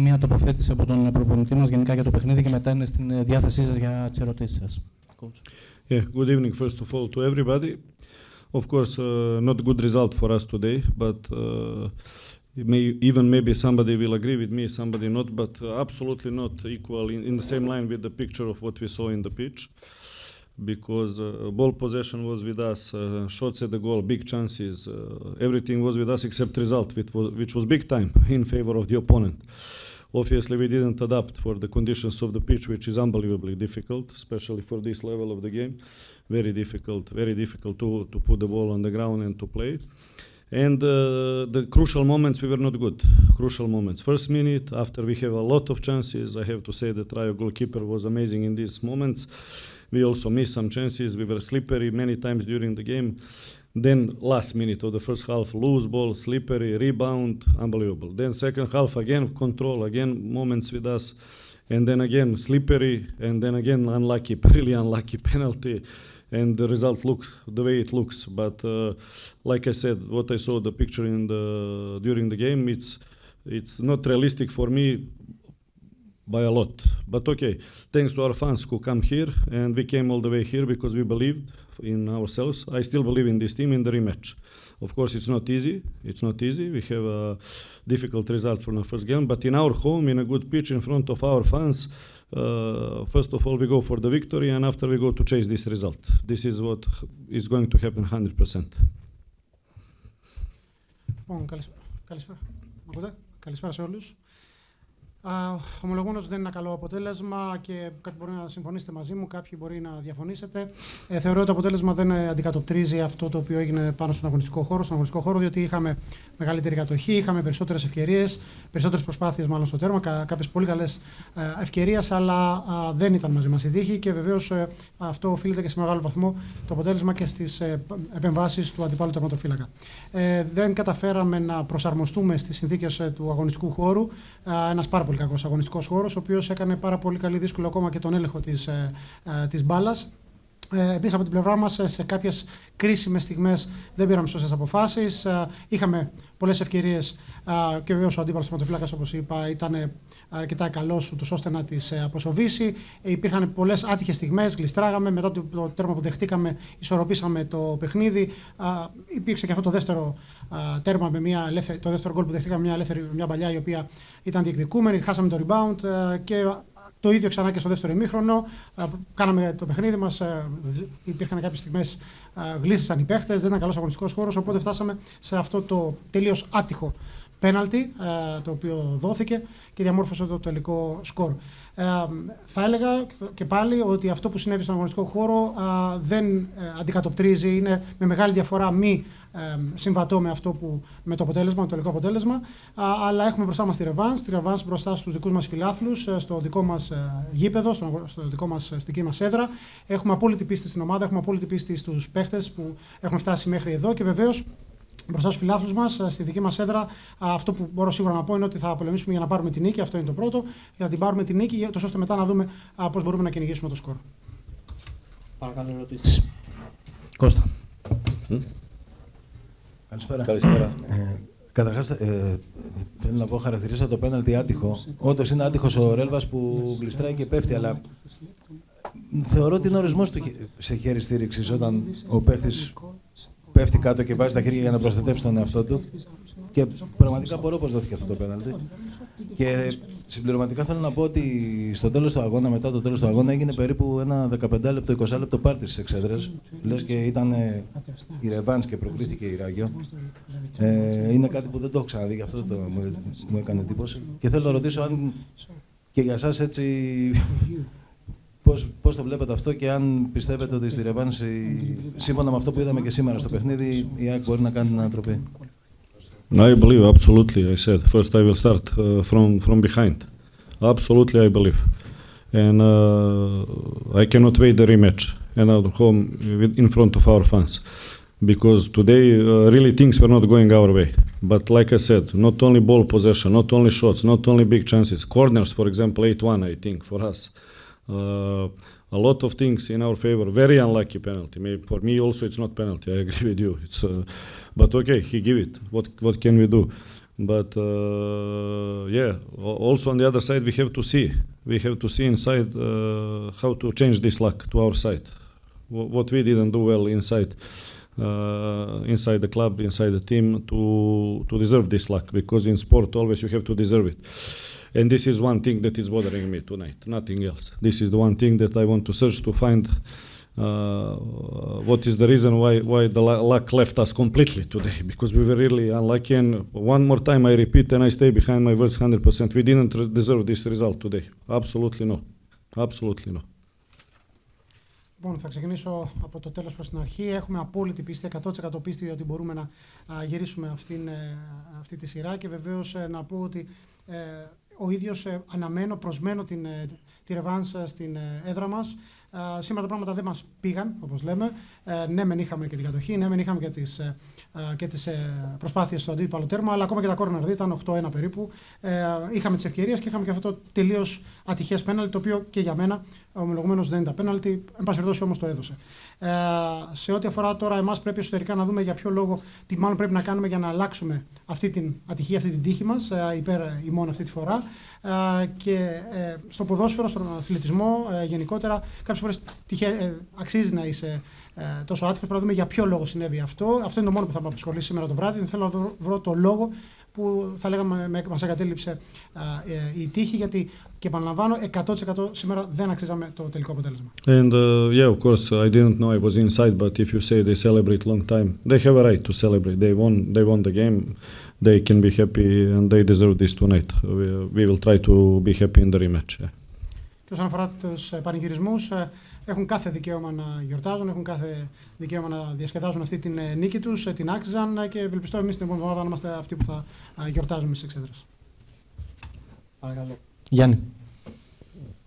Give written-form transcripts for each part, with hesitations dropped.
μια τοποθέτηση από τον προπονητή μας γενικά για το παιχνίδι και μετά είναι στην διάθεσή σας για τις ερωτήσεις σας. Yeah, good evening first of all to everybody. Of course, not a good result for us today, but even maybe somebody will agree with me, somebody not, but absolutely not equal in the same line with the picture of what we saw in the pitch. Because ball possession was with us, shots at the goal, big chances, everything was with us except result, which was big time in favor of the opponent. Obviously, we didn't adapt for the conditions of the pitch, which is unbelievably difficult, especially for this level of the game. Very difficult to put the ball on the ground and to play. And the crucial moments, we were not good. Crucial moments. First minute, after we have a lot of chances, I have to say that Rάγio goalkeeper was amazing in these moments. We also missed some chances. We were slippery many times during the game. Then last minute of the first half, loose ball, slippery, rebound, unbelievable. Then second half, again control, again moments with us. And then again slippery, and then again unlucky, really unlucky penalty. And the result looks the way it looks. But like I said, what I saw the picture during the game, it's not realistic for me by a lot. But okay, thanks to our fans who come here, and we came all the way here because we believed in ourselves. I still believe in this team in the rematch. Of course, it's not easy. It's not easy. We have a difficult result from the first game, but in our home, in a good pitch in front of our fans, first of all, we go for the victory, and after we go to chase this result. This is what is going to happen 100%. Καλησπέρα σε όλους. Ομολογούμενος δεν είναι ένα καλό αποτέλεσμα και κάποιοι μπορεί να συμφωνήσετε μαζί μου, κάποιοι μπορεί να διαφωνήσετε. Θεωρώ ότι το αποτέλεσμα δεν αντικατοπτρίζει αυτό το οποίο έγινε πάνω στον αγωνιστικό χώρο, διότι είχαμε μεγαλύτερη κατοχή, είχαμε περισσότερες ευκαιρίες, περισσότερες προσπάθειες μάλλον στο τέρμα, κάποιες πολύ καλές ευκαιρίες, αλλά δεν ήταν μαζί μας η τύχη και βεβαίως αυτό οφείλεται και σε μεγάλο βαθμό το αποτέλεσμα και στις επεμβάσεις του αντιπάλου τερματοφύλακα. Δεν καταφέραμε να προσαρμοστούμε στις συνθήκες του αγωνιστικού χώρου. Ένας πάρα πολύ κακός αγωνιστικός χώρος, ο οποίος έκανε πάρα πολύ καλή δύσκολο ακόμα και τον έλεγχο της μπάλας. Επίσης από την πλευρά μας σε κάποιες κρίσιμες στιγμές δεν πήραμε σωστές αποφάσεις. Είχαμε πολλές ευκαιρίες και βεβαίως ο αντίπαλος τερματοφύλακας, όπως είπα, ήταν αρκετά καλός ούτως ώστε να τις αποσοβήσει. Υπήρχαν πολλές άτυχες στιγμές, γλιστράγαμε. Μετά το τέρμα που δεχτήκαμε, ισορροπήσαμε το παιχνίδι. Υπήρξε και αυτό το δεύτερο τέρμα, το δεύτερο γκολ που δεχτήκαμε, μια παλιά η οποία ήταν διεκδικούμενη. Χάσαμε το rebound και το ίδιο ξανά και στο δεύτερο ημίχρονο. Κάναμε το παιχνίδι μας. Υπήρχαν κάποιες στιγμές γλίστησαν οι παίχτες. Δεν ήταν καλός αγωνιστικός χώρος. Οπότε φτάσαμε σε αυτό το τελείως άτυχο πέναλτι το οποίο δόθηκε και διαμόρφωσε το τελικό σκορ. Θα έλεγα και πάλι ότι αυτό που συνέβη στον αγωνιστικό χώρο δεν αντικατοπτρίζει, είναι με μεγάλη διαφορά μη συμβατό με το αποτέλεσμα, το τελικό αποτέλεσμα, αλλά έχουμε μπροστά μας τη ρεβάνς μπροστά στους δικούς μας φιλάθλους, στο δικό μας γήπεδο, στη δική μας έδρα. Έχουμε απόλυτη πίστη στην ομάδα, έχουμε απόλυτη πίστη στους παίχτες που έχουν φτάσει μέχρι εδώ και βεβαίως μπροστά στους φιλάθλους μας, στη δική μας έδρα, αυτό που μπορώ σίγουρα να πω είναι ότι θα πολεμήσουμε για να πάρουμε την νίκη. Αυτό είναι το πρώτο. Για να την πάρουμε την νίκη, ώστε μετά να δούμε πώς μπορούμε να κυνηγήσουμε το σκορ. Παρακαλώ, ερωτήσεις. Κώστα. Καλησπέρα. Καταρχάς, θέλω να πω, χαρακτηρίσα το πέναλτι άτυχο. Όντως είναι άτυχος ο Ρέλβας που γλιστράει και πέφτει, αλλά θεωρώ ότι είναι ορισμός του σε χέρι στήριξης όταν ο παίχτης πέφτει κάτω και βάζει τα χέρια για να προστατεύσει τον εαυτό του. Και πραγματικά απορώ πώς δόθηκε αυτό το πέναλτι. Και συμπληρωματικά θέλω να πω ότι στο τέλος του αγώνα, μετά το τέλος του αγώνα, έγινε περίπου ένα 15 λεπτό, 20 λεπτό πάρτι στις εξέδρες. Λες και ήταν η ρεβάνς και προκλήθηκε η Ράγιο. Είναι κάτι που δεν το έχω ξαναδεί, γι' αυτό μου έκανε εντύπωση. Και θέλω να ρωτήσω αν και για εσάς έτσι. Πώς το βλέπετε αυτό και αν πιστεύετε ότι στη ρεβάνς, σύμφωνα με αυτό που είδαμε και σήμερα στο παιχνίδι, η ΑΕΚ μπορεί να κάνει την ανατροπή. I believe, absolutely, I said. First I will start from behind. Absolutely, I believe. And I cannot wait the rematch and at home in front of our fans. Because today really things were not going our way. But like I said, not only ball possession, not only shots, not only big chances. Corners, for example, 8-1, I think, for us. A lot of things in our favor. Very unlucky penalty. Maybe for me also it's not penalty. I agree with you. It's, but okay, he give it. What can we do? But yeah, also on the other side we have to see inside how to change this luck to our side. What we didn't do well inside the club, inside the team, to deserve this luck, because in sport always you have to deserve it. And this is one thing that is bothering me tonight, nothing else. This is the one thing that I want to search to find what is the reason why the luck left us completely today, because we were really unlucky. And one more time I repeat, and I stay behind my words 100%, we didn't deserve this result today. Absolutely no. Absolutely no. Λοιπόν, θα ξεκινήσω από το τέλος προς την αρχή. Έχουμε απόλυτη πίστη, 100% πίστη ότι μπορούμε να γυρίσουμε αυτή τη σειρά, και βεβαίως να πω ότι ο ίδιος προσμένω τη ρεβάνς στην έδρα μας. Σήμερα τα πράγματα δεν μας πήγαν, όπως λέμε. Ναι, μεν είχαμε και την κατοχή, ναι, μεν είχαμε και τις προσπάθειες στο αντίπαλο τέρμα, αλλά ακόμα και τα κόρνερ ήταν 8-1 περίπου. Είχαμε τις ευκαιρίες και είχαμε και αυτό το τελείως ατυχές πέναλτι, το οποίο και για μένα ομολογουμένως δεν ήταν πέναλτι, εν πάση περιπτώσει όμως το έδωσε. Σε ό,τι αφορά τώρα εμάς, πρέπει εσωτερικά να δούμε για ποιο λόγο, τι μάλλον πρέπει να κάνουμε για να αλλάξουμε αυτή την ατυχία, αυτή την τύχη μας, υπέρ ημών αυτή τη φορά. Και στο ποδόσφαιρο, στον αθλητισμό γενικότερα, κάποιες φορές αξίζει να είσαι τόσο άτυχος. Πρέπει να δούμε για ποιο λόγο συνέβη αυτό. Αυτό είναι το μόνο που θα με απασχολήσει σήμερα το βράδυ. Θέλω να βρω το λόγο που θα λέγαμε μας εγκατέλειψε η τύχη, γιατί, και επαναλαμβάνω, 100% σήμερα δεν αξίζαμε το τελικό αποτέλεσμα. And yeah, of course, I didn't know I was inside, but if you say they celebrate long time, they have a right to celebrate. They won the game. They can be happy and they deserve this tonight. We will try to be happy in the rematch. Yeah. Και όσον αφορά τους πανηγυρισμούς, έχουν κάθε δικαίωμα να γιορτάζουν, έχουν κάθε δικαίωμα να διασκεδάζουν αυτή την νίκη τους, την άξιζαν, και ευελπιστώ εμείς την επόμενη εβδομάδα να είμαστε αυτοί που θα γιορτάζουμε στις εξέδρες. Παρακαλώ. Γιάννη.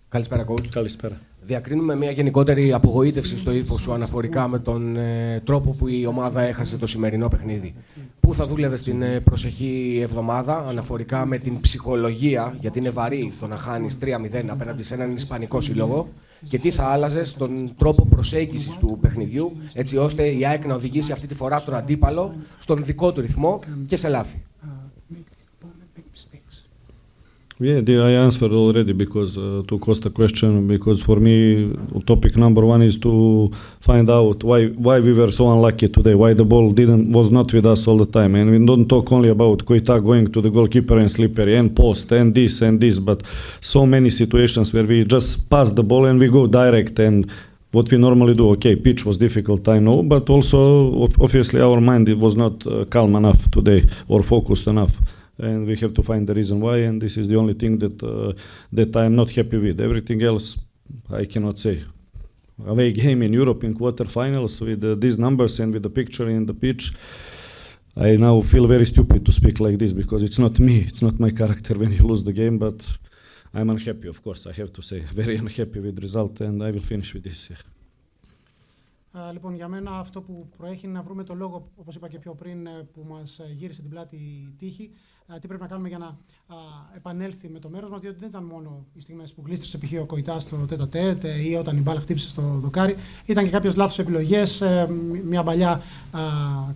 Καλησπέρα, coach. Καλησπέρα. Διακρίνουμε μια γενικότερη απογοήτευση στο ύφος σου αναφορικά με τον τρόπο που η ομάδα έχασε το σημερινό παιχνίδι. Πού θα δούλευε την προσεχή εβδομάδα αναφορικά με την ψυχολογία, γιατί είναι βαρύ το να χάνεις 3-0 απέναντι σε έναν ισπανικό σύλλογο, και τι θα άλλαζε στον τρόπο προσέγγισης του παιχνιδιού, έτσι ώστε η ΑΕΚ να οδηγήσει αυτή τη φορά τον αντίπαλο στον δικό του ρυθμό και σε λάθη. Yeah, I answered already because to Costa question, because for me topic number one is to find out why we were so unlucky today, why the ball was not with us all the time, and we don't talk only about Koita going to the goalkeeper and slippery and post and this, but so many situations where we just pass the ball and we go direct, and what we normally do. Okay, pitch was difficult, I know, but also obviously our mind was not calm enough today or focused enough. And we have to find the reason why, and this is the only thing that I am not happy with. Everything else I cannot say. Away game in Europe in quarterfinals with these numbers and with the picture in the pitch, I now feel very stupid to speak like this, because it's not me, it's not my character when you lose the game, but I'm unhappy, of course, I have to say. Very unhappy with the result, and I will finish with this. Λοιπόν, για μένα αυτό που προέχει είναι να βρούμε το λόγο, όπως είπα και πιο πριν, που μας γύρισε την πλάτη η τύχη. Τι πρέπει να κάνουμε για να επανέλθει με το μέρος μας, διότι δεν ήταν μόνο οι στιγμές που γλίστρησε π.χ. ο Κοϊτάς στο τέτα-τέτ ή όταν η μπάλα χτύπησε στο δοκάρι. Ήταν και κάποιες λάθος επιλογές, μια παλιά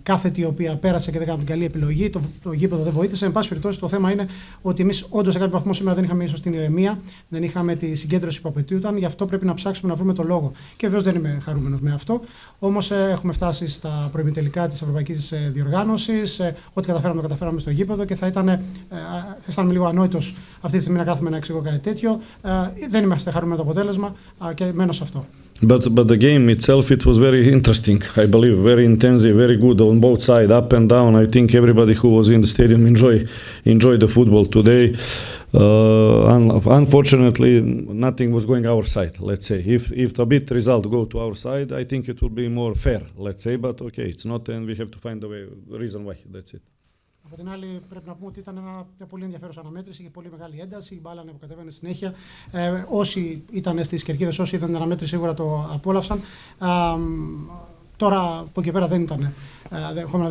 κάθετη η οποία πέρασε και δεν έκανε την καλή επιλογή. Το γήπεδο δεν βοήθησε. Εν πάση περιπτώσει, το θέμα είναι ότι εμείς όντως σε κάποιο βαθμό σήμερα δεν είχαμε ίσως την ηρεμία, δεν είχαμε τη συγκέντρωση που απαιτούνταν. Γι' αυτό πρέπει να ψάξουμε να βρούμε το λόγο. Και βεβαίως δεν είμαι χαρούμενος με αυτό. Όμως έχουμε φτάσει στα προημιτελικά της Ευρωπαϊκής Διοργάνωσης. Ό,τι καταφέραμε το καταφέραμε στο γήπεδο, και θα αισθάνομαι λίγο ανόητος αυτή τη στιγμή να κάθομαι να εξηγώ κάτι τέτοιο. Δεν είμαστε χαρούμενοι με το αποτέλεσμα και μένω σε αυτό. But the game itself, it was very interesting, I believe, very intensive, very good on both sides, up and down. I think everybody who was in the stadium enjoyed the football today. Unfortunately, nothing was going our side, let's say. If the bit result go to our side, I think it will be more fair, let's say, but okay, it's not, and we have to find the reason why, that's it. Από την άλλη, πρέπει να πούμε ότι ήταν μια πολύ ενδιαφέρουσα αναμέτρηση, είχε πολύ μεγάλη ένταση, η μπάλα ανεβοκατέβαινε συνέχεια. Όσοι ήταν στις κερκίδες, όσοι είδαν την αναμέτρηση, σίγουρα το απόλαυσαν. Τώρα από εκεί πέρα δεν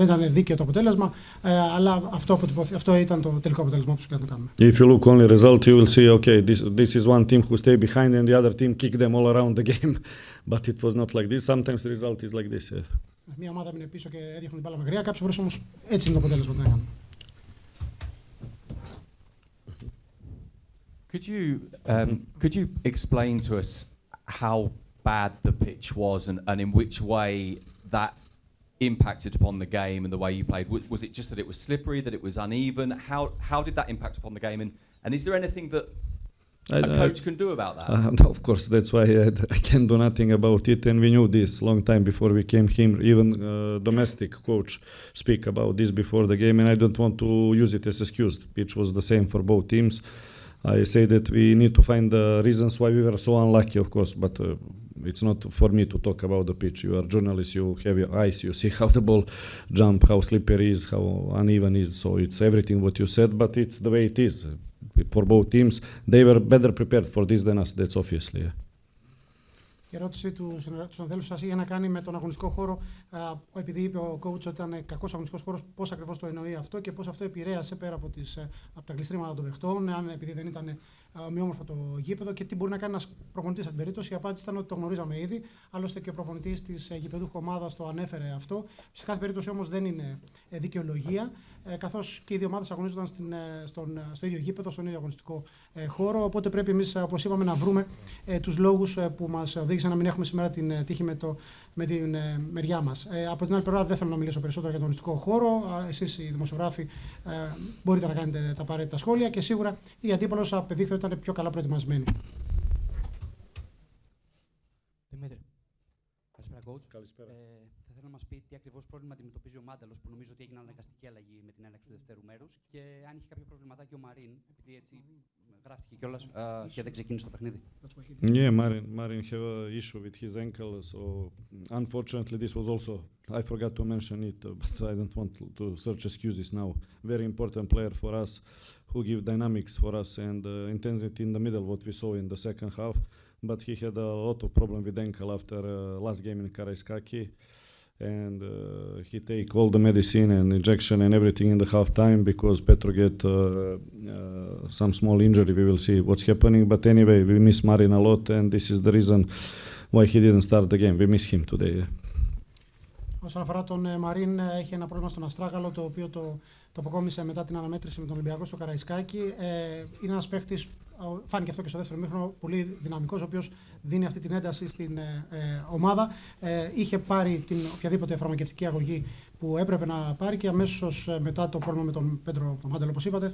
ήταν δίκαιο το αποτέλεσμα, αλλά αυτό ήταν το τελικό αποτέλεσμα που να το κάνουμε. If you look only result, you will see, okay, this is one team who stay behind and the other team kick them all around the game. But it was not like this. Sometimes the result is like this. Yeah. Μια ομάδα έμεινε πίσω και έδιωχνε την μπάλα μακριά, κάποιες φορές όμως έτσι είναι το αποτέλεσμα που έκανε. Could you explain to us how bad the pitch was and in which way that impacted upon the game and the way you played? Was it just that it was slippery, that it was uneven? How did that impact upon the game? And is there anything that a coach can do about that? Of course, that's why I can't do nothing about it, and we knew this long time before we came here. Even domestic coach speak about this before the game, and I don't want to use it as excuse. The pitch was the same for both teams. I say that we need to find the reasons why we were so unlucky, of course, but it's not for me to talk about the pitch. You are journalists, you have your eyes, you see how the ball jump, how slippery is, how uneven is. So it's everything what you said, but it's the way it is. For both teams, they were better prepared for this than us, that's obviously. Yeah. Η ερώτηση του συναδέλφου σας είχε να κάνει με τον αγωνιστικό χώρο. Επειδή είπε ο coach ότι ήταν κακός αγωνιστικός χώρος, πώς ακριβώς το εννοεί αυτό και πώς αυτό επηρέασε πέρα από τα γλιστρήματα των παιχτών, αν επειδή δεν ήταν ομοιόμορφο το γήπεδο και τι μπορεί να κάνει ένας προπονητής σε την περίπτωση. Η απάντηση ήταν ότι το γνωρίζαμε ήδη. Άλλωστε και ο προπονητής της γηπεδούχου ομάδας το ανέφερε αυτό. Σε κάθε περίπτωση όμως δεν είναι δικαιολογία, καθώς και οι δύο ομάδες αγωνίζονταν στο ίδιο γήπεδο, στον ίδιο αγωνιστικό χώρο. Οπότε πρέπει εμείς, όπως είπαμε, να βρούμε τους λόγους που μας οδήγησαν να μην έχουμε σήμερα την τύχη με την μεριά μας. Από την άλλη πλευρά, δεν θέλω να μιλήσω περισσότερο για τον αγωνιστικό χώρο. Εσείς οι δημοσιογράφοι μπορείτε να κάνετε τα απαραίτητα σχόλια και σίγουρα οι αντίπαλος απεδείχθη ότι ήταν πιο καλά προετοιμασμένοι. Δημήτρη, καλησπέρα coach. Καλησπέρα. Θα ήθελα να μας πει τι ακριβώς πρόβλημα αντιμετωπίζει ο Μάνταλος, που νομίζω ότι έγινε αναγκαστική αλλαγή με την έναρξη του δευτέρου μέρους, και αν είχε κάποιο προβληματάκι ο Μαρίν, επειδή έτσι γράφτηκε κιόλας και δεν ξεκίνησε το παιχνίδι. Yeah, Marin have an issue with his ankle, so unfortunately this was also, I forgot to mention it, but I don't want to search excuses now. Very important player for us, who give dynamics for us and intensity in the middle, what we saw in the second half, but he had a lot of problem with ankle after last game in Karaiskaki. And he take all the medicine and injection and everything in the half time because Petro get some small injury. We will see what's happening. But anyway, we miss Marin a lot, and this is the reason why he didn't start the game. We miss him today. Όσον αφορά τον Μαρίν, έχει ένα πρόβλημα στον αστράγαλο, το οποίο το αποκόμισε μετά την αναμέτρηση με τον Ολυμπιακό στο Καραϊσκάκι. Είναι ένας παίχτης, φάνηκε αυτό και στο δεύτερο ημίχρονο, πολύ δυναμικός, ο οποίος δίνει αυτή την ένταση στην ομάδα. Είχε πάρει την οποιαδήποτε φαρμακευτική αγωγή που έπρεπε να πάρει και αμέσως μετά το πρόβλημα με τον Πέντρο Μάνταλο, όπως είπατε,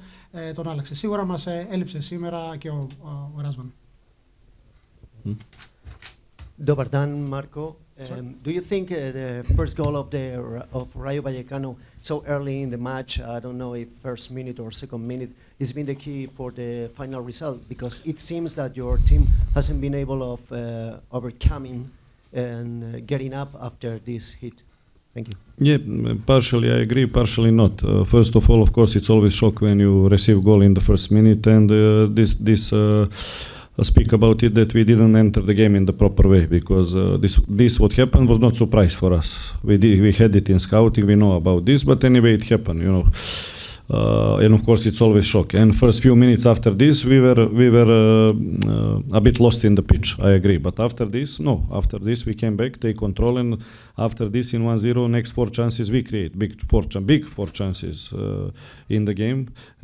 τον άλλαξε. Σίγουρα μας έλειψε σήμερα και ο Ράσβαν. Dobar dan, Marco. Do you think the first goal of Rάγio Βαγεκάνο so early in the match, I don't know if first minute or second minute, has been the key for the final result? Because it seems that your team hasn't been able of overcoming and getting up after this hit. Thank you. Yeah, partially I agree, partially not. First of all, of course, it's always shock when you receive goal in the first minute, and this speak about it that we didn't enter the game in the proper way, because this what happened was not surprise for us. We had it in scouting, we know about this, but anyway it happened, you know. And of course it's always shock. And first few minutes after this we were a bit lost in the pitch. I agree. But after this, no. After this we came back, take control, and after this in 1-0, next 4 chances we create, big four chances in the game,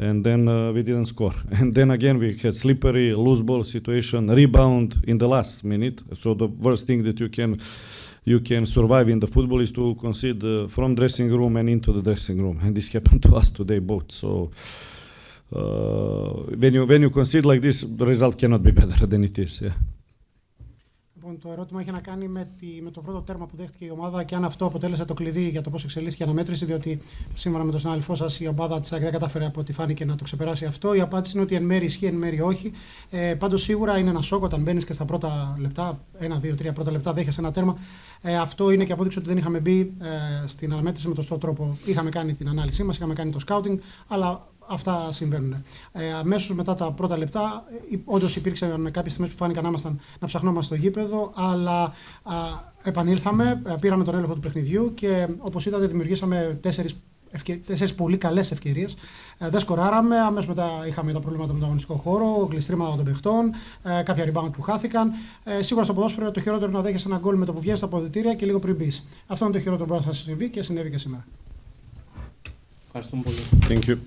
and then we didn't score. And then again we had slippery, loose ball situation, rebound in the last minute. So the worst thing that you can survive in the football is to concede from dressing room and into the dressing room, and this happened to us today both. So when you concede like this, the result cannot be better than it is. Yeah. Λοιπόν, το ερώτημα είχε να κάνει με το πρώτο τέρμα που δέχτηκε η ομάδα και αν αυτό αποτέλεσε το κλειδί για το πώς εξελίχθηκε η αναμέτρηση, διότι σύμφωνα με τον συνάδελφό σας η ομάδα της ΑΕΚ δεν κατάφερε από ό,τι φάνηκε να το ξεπεράσει αυτό. Η απάντηση είναι ότι εν μέρει ισχύει, εν μέρει όχι. Πάντως σίγουρα είναι ένα σοκ όταν μπαίνεις και στα πρώτα λεπτά, 1-2-3 πρώτα λεπτά, δέχεσαι ένα τέρμα. Αυτό είναι και απόδειξη ότι δεν είχαμε μπει στην αναμέτρηση με τον σωστό τρόπο. Είχαμε κάνει την ανάλυση μας, είχαμε κάνει το scouting, αλλά αυτά συμβαίνουν. Αμέσως μετά τα πρώτα λεπτά, όντως υπήρξαν κάποιες στιγμές που φάνηκαν να ψαχνόμαστε στο γήπεδο, αλλά επανήλθαμε, πήραμε τον έλεγχο του παιχνιδιού και όπως είδατε δημιουργήσαμε 4 πολύ καλές ευκαιρίες. Δεν σκοράραμε, αμέσως μετά είχαμε τα προβλήματα με τον αγωνιστικό χώρο, γλιστρήματα των παιχτών, κάποια rebound που χάθηκαν. Σίγουρα στο ποδόσφαιρο το χειρότερο είναι να δέχεσαι ένα γκολ με το που βγαίνει στα αποδυτήρια και λίγο πριν μπεις. Αυτό είναι το χειρότερο που μπορεί να σας συμβεί και συνέβη και σήμερα. Ευχαριστούμε πολύ. Thank you.